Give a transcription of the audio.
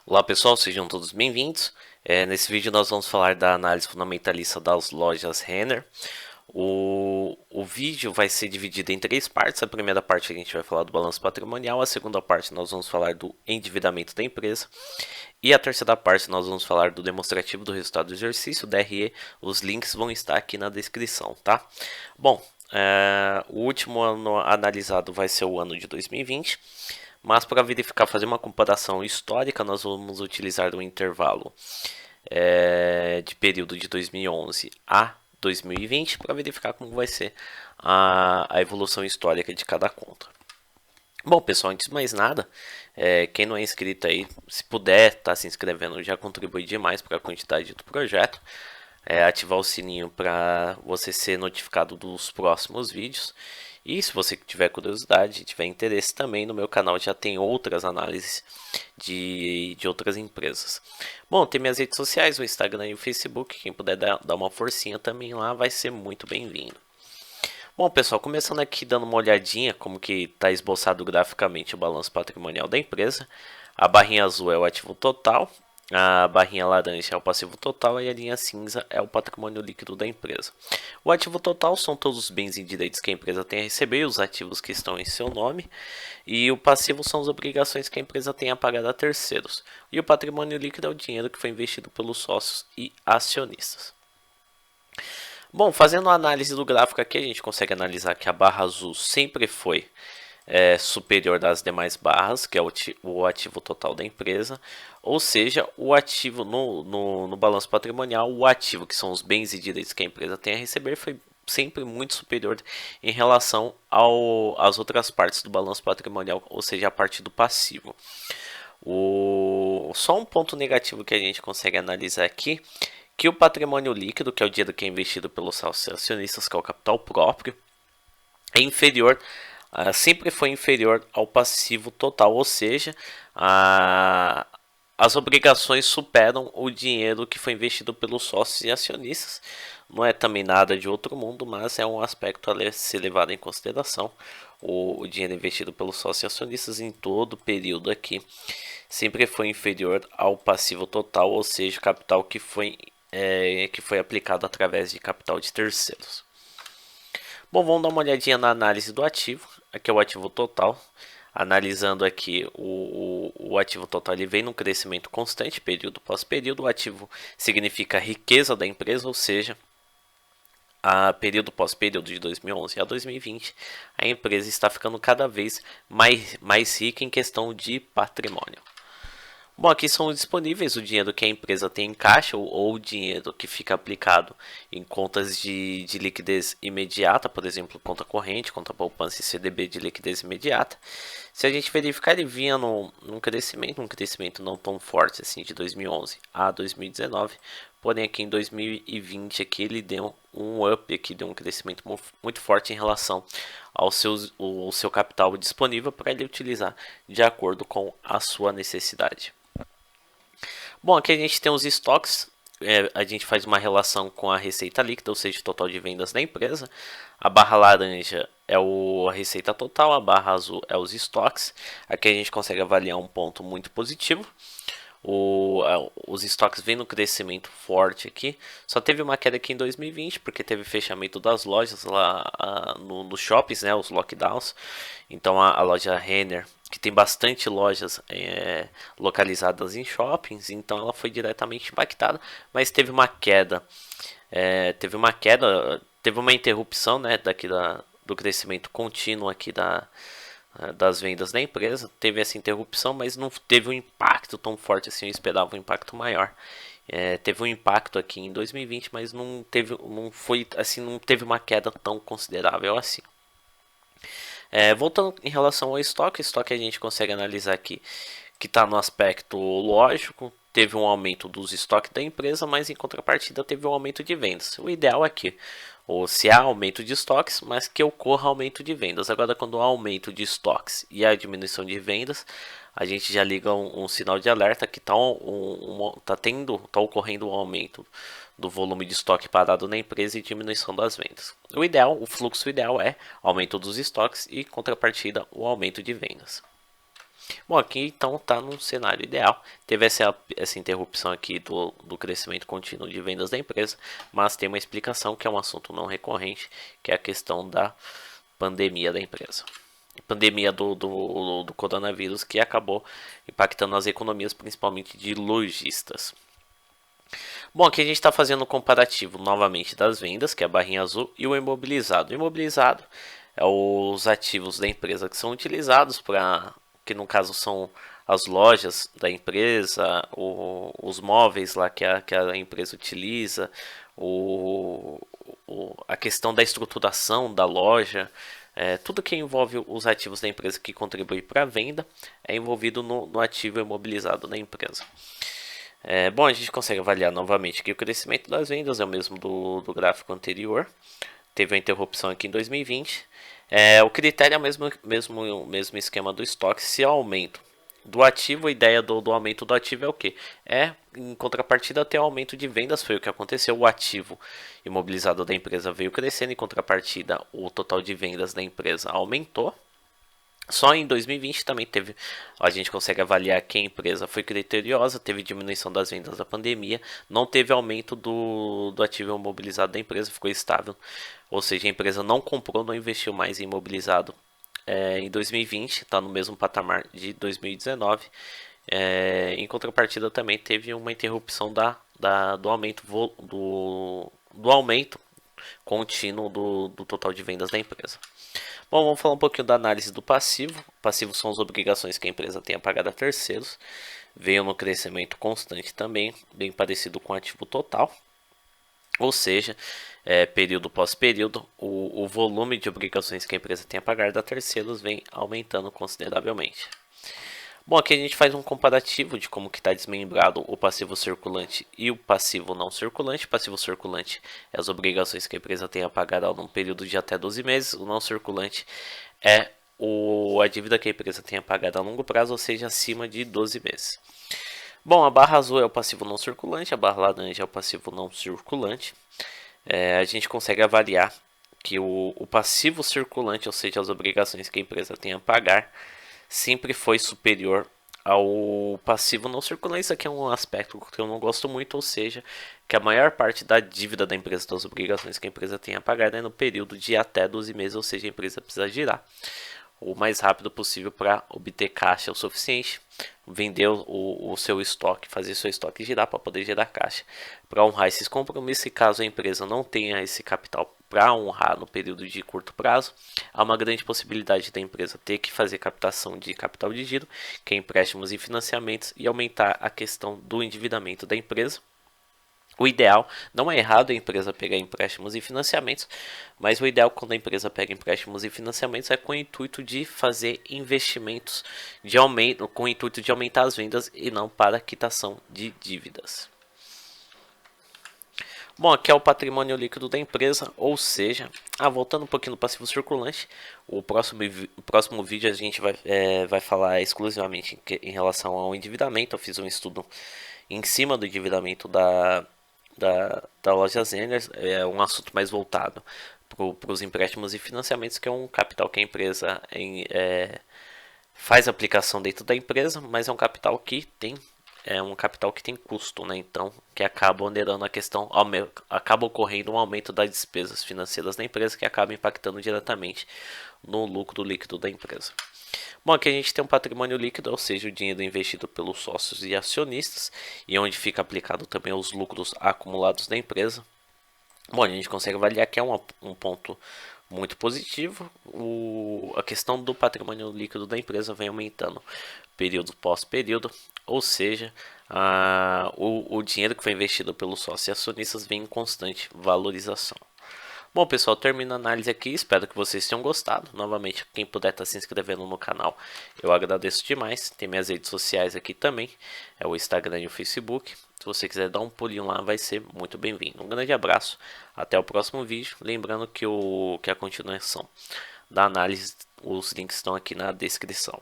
Olá pessoal, sejam todos bem-vindos. Nesse vídeo nós vamos falar da análise fundamentalista das lojas Renner. O vídeo vai ser dividido em três partes. A primeira parte a gente vai falar do balanço patrimonial, a segunda parte nós vamos falar do endividamento da empresa e a terceira parte nós vamos falar do demonstrativo do resultado do exercício, DRE. Os links vão estar aqui na descrição, tá? Bom, o último ano analisado vai ser o ano de 2020. Mas para verificar, fazer uma comparação histórica, nós vamos utilizar o intervalo de período de 2011 a 2020 para verificar como vai ser a evolução histórica de cada conta. Bom, pessoal, antes de mais nada, quem não é inscrito aí, se puder estar se inscrevendo, já contribui demais para a quantidade do projeto. Ativar o sininho para você ser notificado dos próximos vídeos. E se você tiver curiosidade, tiver interesse também, no meu canal já tem outras análises de outras empresas. Bom, tem minhas redes sociais, o Instagram e o Facebook. Quem puder dar uma forcinha também lá vai ser muito bem-vindo. Bom, pessoal, começando aqui dando uma olhadinha como que está esboçado graficamente o balanço patrimonial da empresa. A barrinha azul é o ativo total, a barrinha laranja é o passivo total e a linha cinza é o patrimônio líquido da empresa. O ativo total são todos os bens e direitos que a empresa tem a receber, os ativos que estão em seu nome, e o passivo são as obrigações que a empresa tem a pagar a terceiros. E o patrimônio líquido é o dinheiro que foi investido pelos sócios e acionistas. Bom, fazendo a análise do gráfico aqui, a gente consegue analisar que a barra azul sempre foi superior das demais barras, que é o ativo total da empresa, ou seja, o ativo no balanço patrimonial, o ativo que são os bens e direitos que a empresa tem a receber foi sempre muito superior em relação às outras partes do balanço patrimonial, ou seja, a parte do passivo. Só um ponto negativo que a gente consegue analisar aqui, que o patrimônio líquido, que é o dinheiro que é investido pelos acionistas, que é o capital próprio, é inferior, sempre foi inferior ao passivo total, ou seja, as obrigações superam o dinheiro que foi investido pelos sócios e acionistas. Não é também nada de outro mundo, mas é um aspecto a ser levado em consideração. O dinheiro investido pelos sócios e acionistas em todo o período aqui sempre foi inferior ao passivo total, ou seja, capital que foi aplicado através de capital de terceiros. Bom, vamos dar uma olhadinha na análise do ativo. Aqui é o ativo total. Analisando aqui o ativo total, ele vem num crescimento constante, período após período. O ativo significa a riqueza da empresa, ou seja, a período após período de 2011 a 2020, a empresa está ficando cada vez mais rica em questão de patrimônio. Bom, aqui são disponíveis o dinheiro que a empresa tem em caixa ou o dinheiro que fica aplicado em contas de liquidez imediata, por exemplo, conta corrente, conta poupança e CDB de liquidez imediata. Se a gente verificar, ele vinha num crescimento não tão forte assim de 2011 a 2019, porém aqui em 2020 aqui ele deu um up, aqui deu um crescimento muito forte em relação ao seu capital disponível para ele utilizar de acordo com a sua necessidade. Bom, aqui a gente tem os estoques. A gente faz uma relação com a receita líquida, ou seja, o total de vendas da empresa. A barra laranja é a receita total, a barra azul é os estoques. Aqui a gente consegue avaliar um ponto muito positivo. Os estoques vêm no crescimento forte aqui. Só teve uma queda aqui em 2020, porque teve fechamento das lojas lá nos shoppings, né, os lockdowns. Então a loja Renner, que tem bastante lojas localizadas em shoppings, então ela foi diretamente impactada, mas teve uma queda. Teve uma interrupção, né, do crescimento contínuo aqui das vendas da empresa. Teve essa interrupção, mas não teve um impacto tão forte assim. Eu esperava um impacto maior. Teve um impacto aqui em 2020, mas não teve uma queda tão considerável assim. Voltando em relação ao estoque, a gente consegue analisar aqui que está no aspecto lógico. Teve um aumento dos estoques da empresa, mas em contrapartida teve um aumento de vendas. O ideal é que, ou se há aumento de estoques, mas que ocorra aumento de vendas. Agora, quando há aumento de estoques e a diminuição de vendas, a gente já liga um sinal de alerta que está ocorrendo um aumento do volume de estoque parado na empresa e diminuição das vendas. O fluxo ideal é aumento dos estoques e contrapartida o aumento de vendas. Bom, aqui então está num cenário ideal. Teve essa interrupção aqui do crescimento contínuo de vendas da empresa, mas tem uma explicação que é um assunto não recorrente, que é a questão da pandemia da empresa. Pandemia do coronavírus, que acabou impactando as economias, principalmente de lojistas. Bom, aqui a gente está fazendo um comparativo novamente das vendas, que é a barrinha azul, e o imobilizado. O imobilizado é os ativos da empresa que são utilizados para, que no caso são as lojas da empresa, os móveis lá que a empresa utiliza, a questão da estruturação da loja, tudo que envolve os ativos da empresa que contribui para a venda é envolvido no ativo imobilizado da empresa. Bom, a gente consegue avaliar novamente que o crescimento das vendas é o mesmo do gráfico anterior. Teve uma interrupção aqui em 2020. O critério é o mesmo esquema do estoque. Se há aumento do ativo, a ideia do aumento do ativo é o que? Em contrapartida, ter um aumento de vendas. Foi o que aconteceu. O ativo imobilizado da empresa veio crescendo. Em contrapartida, o total de vendas da empresa aumentou. Só em 2020 também teve, a gente consegue avaliar que a empresa foi criteriosa, teve diminuição das vendas da pandemia, não teve aumento do ativo imobilizado da empresa, ficou estável, ou seja, a empresa não comprou, não investiu mais em imobilizado em 2020, está no mesmo patamar de 2019. Em contrapartida também teve uma interrupção do aumento do aumento contínuo do total de vendas da empresa. Bom, vamos falar um pouquinho da análise do passivo. O passivo são as obrigações que a empresa tem a pagar a terceiros. Veio no crescimento constante também, bem parecido com o ativo total. Ou seja, período pós período, o volume de obrigações que a empresa tem a pagar a terceiros vem aumentando consideravelmente. Bom, aqui a gente faz um comparativo de como que está desmembrado o passivo circulante e o passivo não circulante. O passivo circulante é as obrigações que a empresa tem a pagar num período de até 12 meses. O não circulante é a dívida que a empresa tem a pagar a longo prazo, ou seja, acima de 12 meses. Bom, a barra azul é o passivo não circulante, a barra laranja é o passivo não circulante. A gente consegue avaliar que o passivo circulante, ou seja, as obrigações que a empresa tem a pagar, sempre foi superior ao passivo não circulante. Isso aqui é um aspecto que eu não gosto muito, ou seja, que a maior parte da dívida da empresa, das obrigações que a empresa tem a pagar, é no período de até 12 meses, ou seja, a empresa precisa girar o mais rápido possível para obter caixa o suficiente, vender o seu estoque, fazer seu estoque girar para poder gerar caixa, para honrar esses compromissos. E caso a empresa não tenha esse capital para honrar no período de curto prazo, há uma grande possibilidade da empresa ter que fazer captação de capital de giro, que é empréstimos e financiamentos, e aumentar a questão do endividamento da empresa. O ideal, não é errado a empresa pegar empréstimos e financiamentos, mas o ideal quando a empresa pega empréstimos e financiamentos é com o intuito de fazer investimentos de aumento, com o intuito de aumentar as vendas e não para quitação de dívidas. Bom, aqui é o patrimônio líquido da empresa, ou seja, voltando um pouquinho do passivo circulante, o próximo vídeo a gente vai falar exclusivamente em relação ao endividamento. Eu fiz um estudo em cima do endividamento da loja Renner, é um assunto mais voltado para os empréstimos e financiamentos, que é um capital que a empresa faz aplicação dentro da empresa, mas é um capital que tem custo, né? Então, que acaba onerando a questão, acaba ocorrendo um aumento das despesas financeiras da empresa, que acaba impactando diretamente no lucro líquido da empresa. Bom, aqui a gente tem um patrimônio líquido, ou seja, o dinheiro investido pelos sócios e acionistas, e onde fica aplicado também os lucros acumulados da empresa. Bom, a gente consegue avaliar que é um ponto muito positivo. A questão do patrimônio líquido da empresa vem aumentando período pós período, ou seja, o dinheiro que foi investido pelos sócios e acionistas vem em constante valorização. Bom, pessoal, termino a análise aqui, espero que vocês tenham gostado. Novamente, quem puder estar se inscrevendo no canal, eu agradeço demais. Tem minhas redes sociais aqui também, é o Instagram e o Facebook. Se você quiser dar um pulinho lá, vai ser muito bem-vindo. Um grande abraço, até o próximo vídeo. Lembrando que a continuação da análise, os links estão aqui na descrição.